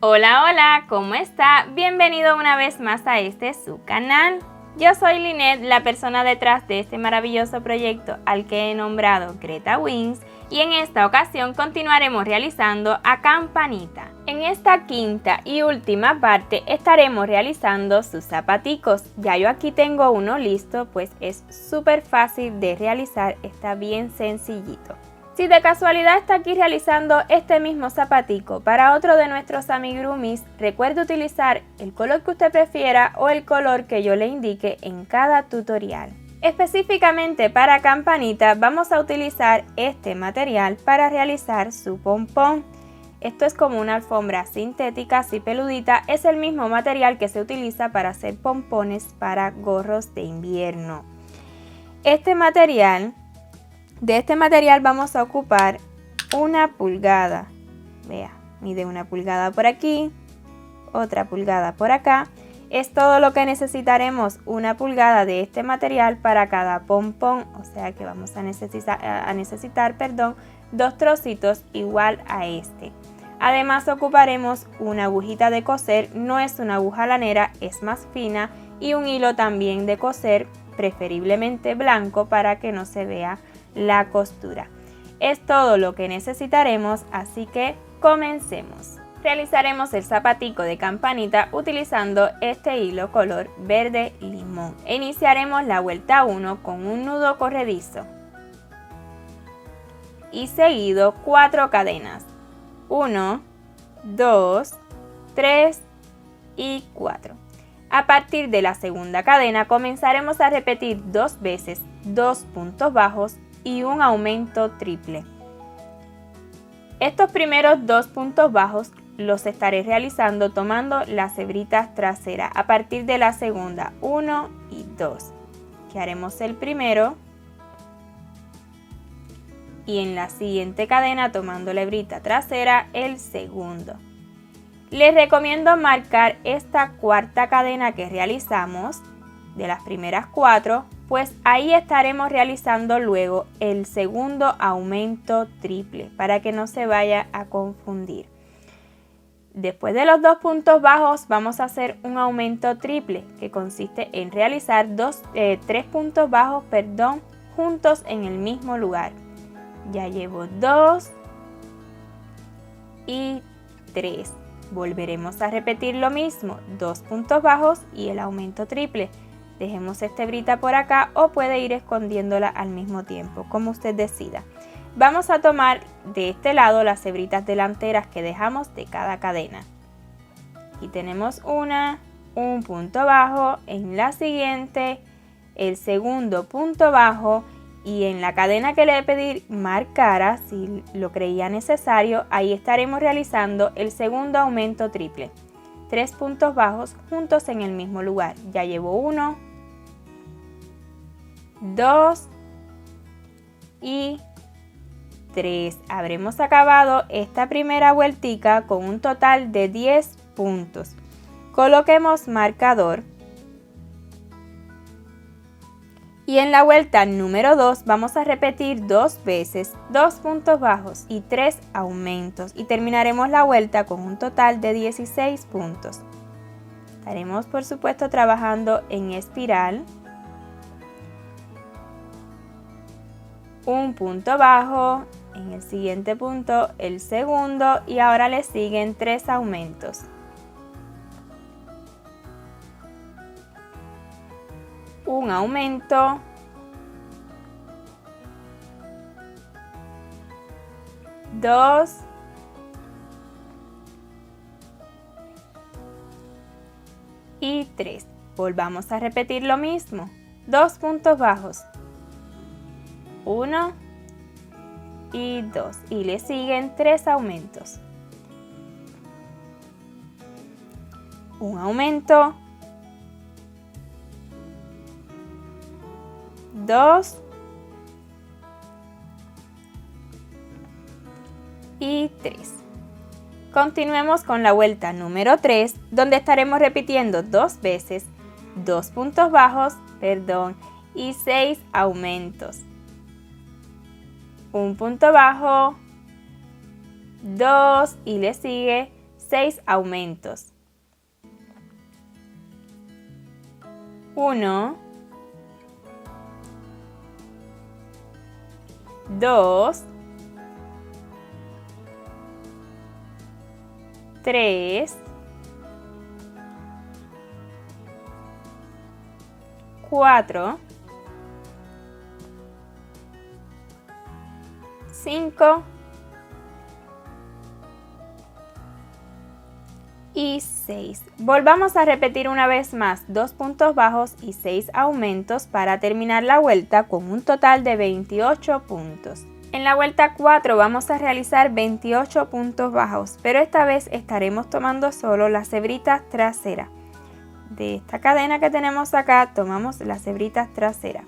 Hola, hola, ¿cómo está? Bienvenido una vez más a su canal. Yo soy Lynette, la persona detrás de este maravilloso proyecto al que he nombrado Greta Wings, y en esta ocasión continuaremos realizando a Campanita. En esta quinta y última parte estaremos realizando sus zapaticos. Ya yo aquí tengo uno listo, pues es súper fácil de realizar, está bien sencillito. Si de casualidad está aquí realizando este mismo zapatico para otro de nuestros amigurumis, recuerde utilizar el color que usted prefiera o el color que yo le indique en cada tutorial. Específicamente para Campanita vamos a utilizar este material para realizar su pompón. Esto es como una alfombra sintética así peludita, es el mismo material que se utiliza para hacer pompones para gorros de invierno. De este material vamos a ocupar 1 pulgada, vea, mide 1 pulgada por aquí, otra pulgada por acá, es todo lo que necesitaremos, 1 pulgada de este material para cada pompón, o sea que vamos a necesitar 2 trocitos igual a este. Además ocuparemos una agujita de coser, no es una aguja lanera, es más fina, y un hilo también de coser, preferiblemente blanco para que no se vea la costura. Es todo lo que necesitaremos, así que comencemos. Realizaremos el zapatico de Campanita utilizando este hilo color verde limón. Iniciaremos la vuelta 1 con un nudo corredizo y seguido 4 cadenas. 1, 2, 3 y 4. A partir de la segunda cadena comenzaremos a repetir 2 veces 2 puntos bajos y un aumento triple. Estos primeros 2 puntos bajos los estaré realizando tomando las hebritas traseras a partir de la segunda, 1 y 2, que haremos el primero, y en la siguiente cadena tomando la hebrita trasera el segundo. Les recomiendo marcar esta cuarta cadena que realizamos de las primeras 4, pues ahí estaremos realizando luego el segundo aumento triple para que no se vaya a confundir. Después de los 2 puntos bajos vamos a hacer un aumento triple que consiste en realizar 3 puntos bajos, juntos en el mismo lugar. Ya llevo 2 y 3. Volveremos a repetir lo mismo, 2 puntos bajos y el aumento triple. Dejemos esta hebrita por acá o puede ir escondiéndola al mismo tiempo, como usted decida. Vamos a tomar de este lado las hebritas delanteras que dejamos de cada cadena. Aquí tenemos un punto bajo, en la siguiente el segundo punto bajo, y en la cadena que le pedí marcara, si lo creía necesario, ahí estaremos realizando el segundo aumento triple. 3 puntos bajos juntos en el mismo lugar. Ya llevo 1, 2 y 3. Habremos acabado esta primera vueltica con un total de 10 puntos. Coloquemos marcador. Y en la vuelta número 2 vamos a repetir 2 veces 2 puntos bajos y 3 aumentos y terminaremos la vuelta con un total de 16 puntos. Estaremos por supuesto trabajando en espiral, un punto bajo, en el siguiente punto el segundo y ahora le siguen 3 aumentos. Un aumento, dos y 3. Volvamos a repetir lo mismo, 2 puntos bajos, 1 y 2 y le siguen 3 aumentos. Un aumento, 2 y 3. Continuemos con la vuelta número 3, donde estaremos repitiendo 2 veces 2 puntos bajos, y 6 aumentos. Un punto bajo, 2 y le sigue 6 aumentos. 1, 2, 3, 4, 5 y 6. Volvamos a repetir una vez más 2 puntos bajos y 6 aumentos para terminar la vuelta con un total de 28 puntos. En la vuelta 4 vamos a realizar 28 puntos bajos, pero esta vez estaremos tomando solo las hebritas traseras. De esta cadena que tenemos acá tomamos las hebritas traseras.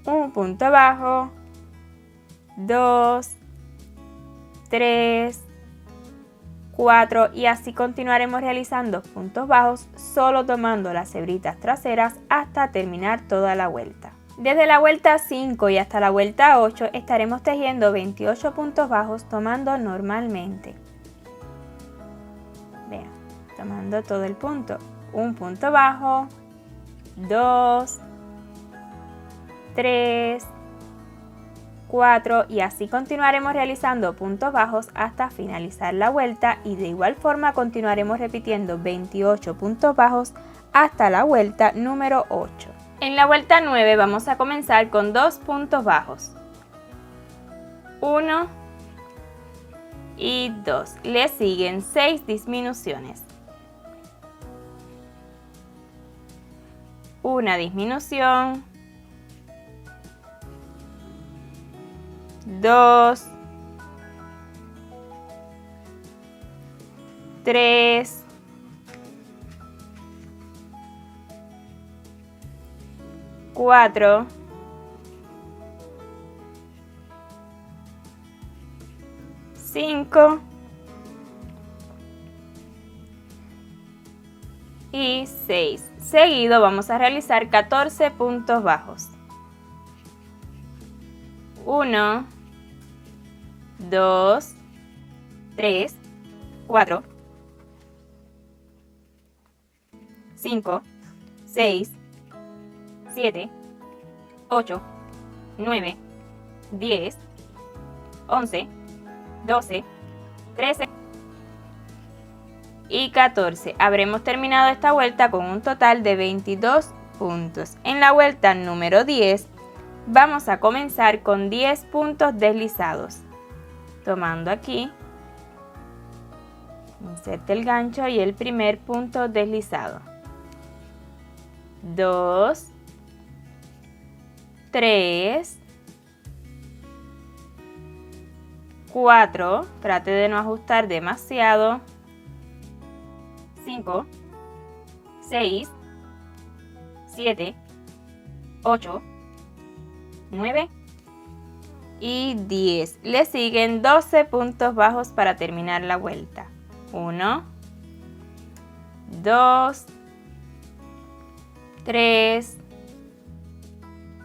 Un punto bajo, 2, 3, 4 y así continuaremos realizando puntos bajos solo tomando las hebritas traseras hasta terminar toda la vuelta. Desde la vuelta 5 y hasta la vuelta 8 estaremos tejiendo 28 puntos bajos tomando normalmente. Vean, tomando todo el punto. Un punto bajo, 2, 3, 4 y así continuaremos realizando puntos bajos hasta finalizar la vuelta y de igual forma continuaremos repitiendo 28 puntos bajos hasta la vuelta número 8. En la vuelta 9 vamos a comenzar con 2 puntos bajos, 1 y 2. Le siguen 6 disminuciones, una disminución, 2, 3, 4, 5 y 6. Seguido vamos a realizar 14 puntos bajos. 1, 2, 3, 4, 5, 6, 7, 8, 9, 10, 11, 12, 13 y 14. Habremos terminado esta vuelta con un total de 22 puntos. En la vuelta número 10 vamos a comenzar con 10 puntos deslizados. Tomando aquí, inserte el gancho y el primer punto deslizado. 2, 3, 4, trate de no ajustar demasiado, 5, 6, 7, 8, 9 y 10. Le siguen 12 puntos bajos para terminar la vuelta. 1, 2, 3,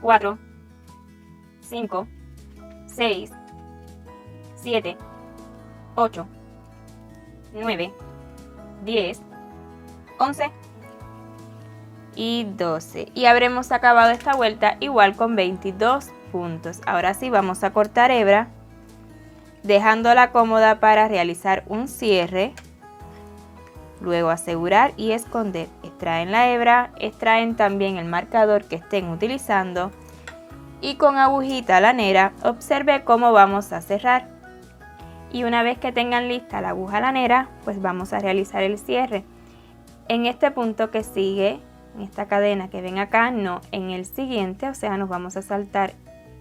4, 5, 6, 7, 8, 9, 10, 11 y 12. Y habremos acabado esta vuelta igual con 22 puntos. Ahora sí vamos a cortar hebra, dejándola cómoda para realizar un cierre. Luego asegurar y esconder. Extraen la hebra, extraen también el marcador que estén utilizando y con agujita lanera observe cómo vamos a cerrar. Y una vez que tengan lista la aguja lanera, pues vamos a realizar el cierre. En este punto que sigue, en esta cadena que ven acá, no en el siguiente, o sea, nos vamos a saltar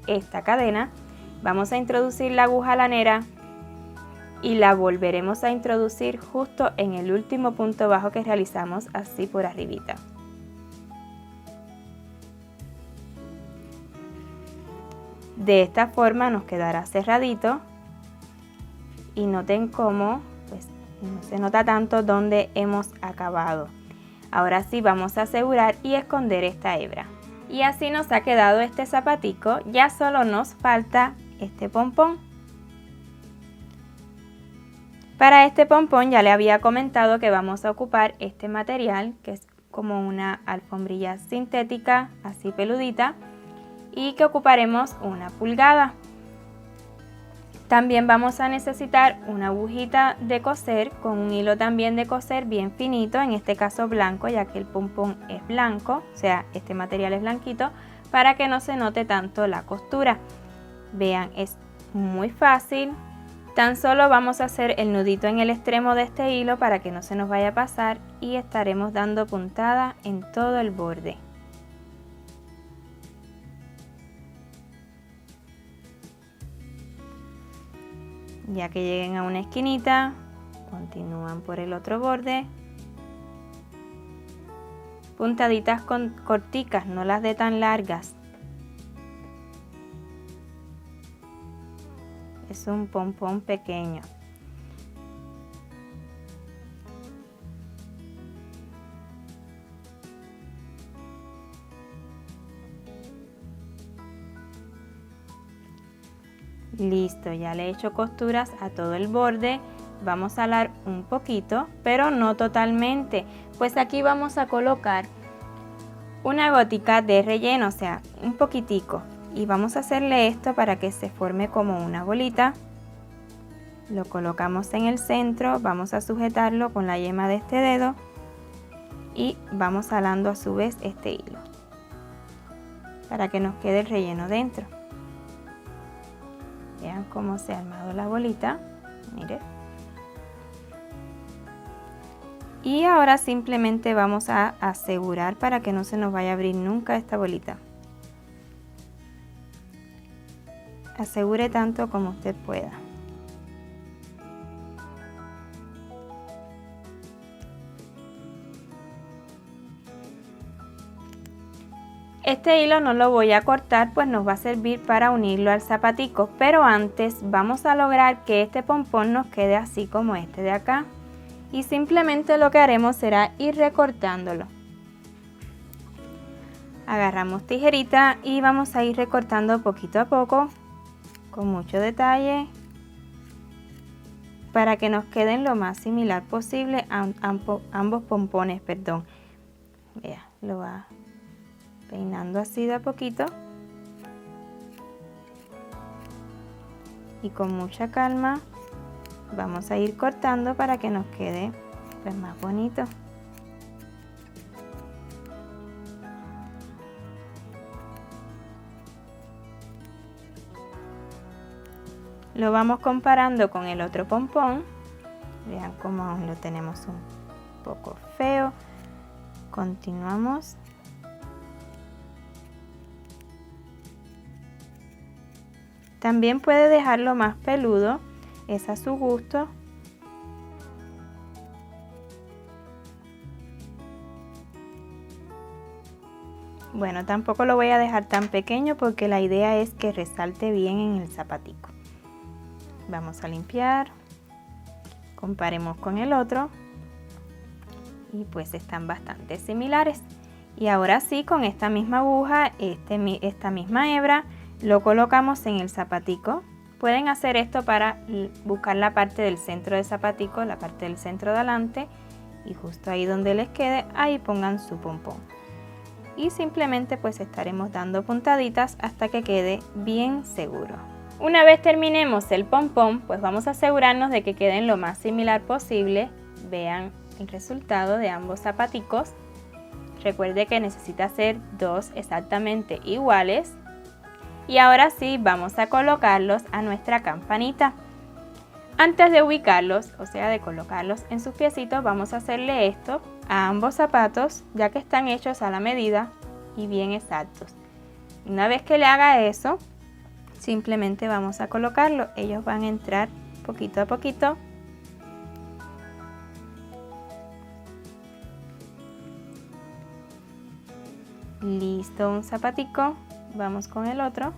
esta cadena. Vamos a introducir la aguja lanera y la volveremos a introducir justo en el último punto bajo que realizamos, así por arribita. De esta forma nos quedará cerradito y noten cómo pues, no se nota tanto donde hemos acabado. Ahora sí vamos a asegurar y esconder esta hebra. Y así nos ha quedado este zapatico, ya solo nos falta este pompón. Para este pompón ya le había comentado que vamos a ocupar este material, que es como una alfombrilla sintética, así peludita, y que ocuparemos 1 pulgada. También vamos a necesitar una agujita de coser con un hilo también de coser bien finito, en este caso blanco, ya que el pompón es blanco, o sea, este material es blanquito, para que no se note tanto la costura. Vean, es muy fácil. Tan solo vamos a hacer el nudito en el extremo de este hilo para que no se nos vaya a pasar y estaremos dando puntada en todo el borde. Ya que lleguen a una esquinita, continúan por el otro borde. Puntaditas corticas, no las de tan largas. Es un pompón pequeño. Listo, ya le he hecho costuras a todo el borde. Vamos a alar un poquito, pero no totalmente, pues aquí vamos a colocar una gotica de relleno, o sea, un poquitico. Y vamos a hacerle esto para que se forme como una bolita. Lo colocamos en el centro, vamos a sujetarlo con la yema de este dedo y vamos alando a su vez este hilo para que nos quede el relleno dentro. Vean cómo se ha armado la bolita, miren. Y ahora simplemente vamos a asegurar para que no se nos vaya a abrir nunca esta bolita. Asegure tanto como usted pueda. Este hilo no lo voy a cortar, pues nos va a servir para unirlo al zapatico, pero antes vamos a lograr que este pompón nos quede así como este de acá. Y simplemente lo que haremos será ir recortándolo. Agarramos tijerita y vamos a ir recortando poquito a poco, con mucho detalle, para que nos queden lo más similar posible a ambos pompones, perdón. Vea, lo va peinando así de a poquito y con mucha calma vamos a ir cortando para que nos quede pues más bonito. Lo vamos comparando con el otro pompón. Vean cómo lo tenemos un poco feo. Continuamos. También puede dejarlo más peludo, es a su gusto. Bueno, tampoco lo voy a dejar tan pequeño porque la idea es que resalte bien en el zapatico. Vamos a limpiar, comparemos con el otro y pues están bastante similares. Y ahora sí, con esta misma aguja, esta misma hebra, lo colocamos en el zapatico. Pueden hacer esto para buscar la parte del centro del zapatico, la parte del centro de adelante, y justo ahí donde les quede, ahí pongan su pompón. Y simplemente pues estaremos dando puntaditas hasta que quede bien seguro. Una vez terminemos el pompón, pues vamos a asegurarnos de que queden lo más similar posible. Vean el resultado de ambos zapaticos. Recuerde que necesita ser 2 exactamente iguales. Y ahora sí, vamos a colocarlos a nuestra campanita. Antes de ubicarlos, o sea de colocarlos en sus piecitos, vamos a hacerle esto a ambos zapatos, ya que están hechos a la medida y bien exactos. Una vez que le haga eso, simplemente vamos a colocarlo. Ellos van a entrar poquito a poquito. Listo, un zapatico. Vamos con el otro.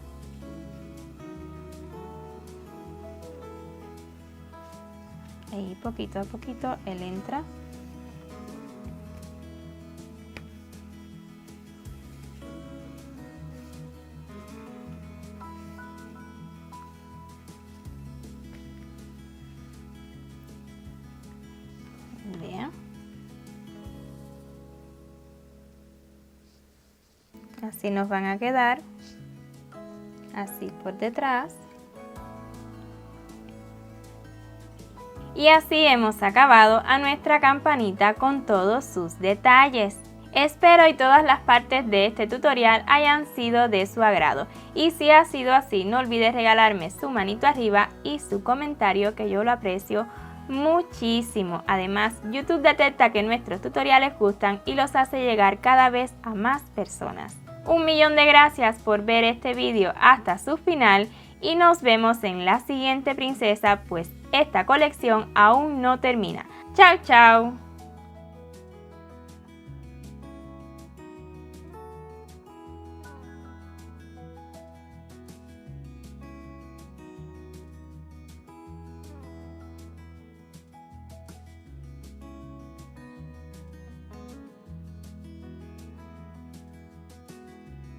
Ahí poquito a poquito él entra. Así nos van a quedar, así por detrás. Y así hemos acabado a nuestra campanita con todos sus detalles. Espero y todas las partes de este tutorial hayan sido de su agrado. Y si ha sido así, no olvides regalarme su manito arriba y su comentario, que yo lo aprecio muchísimo. Además, YouTube detecta que nuestros tutoriales gustan y los hace llegar cada vez a más personas. Un millón de gracias por ver este vídeo hasta su final y nos vemos en la siguiente, princesa, pues esta colección aún no termina. ¡Chao, chao!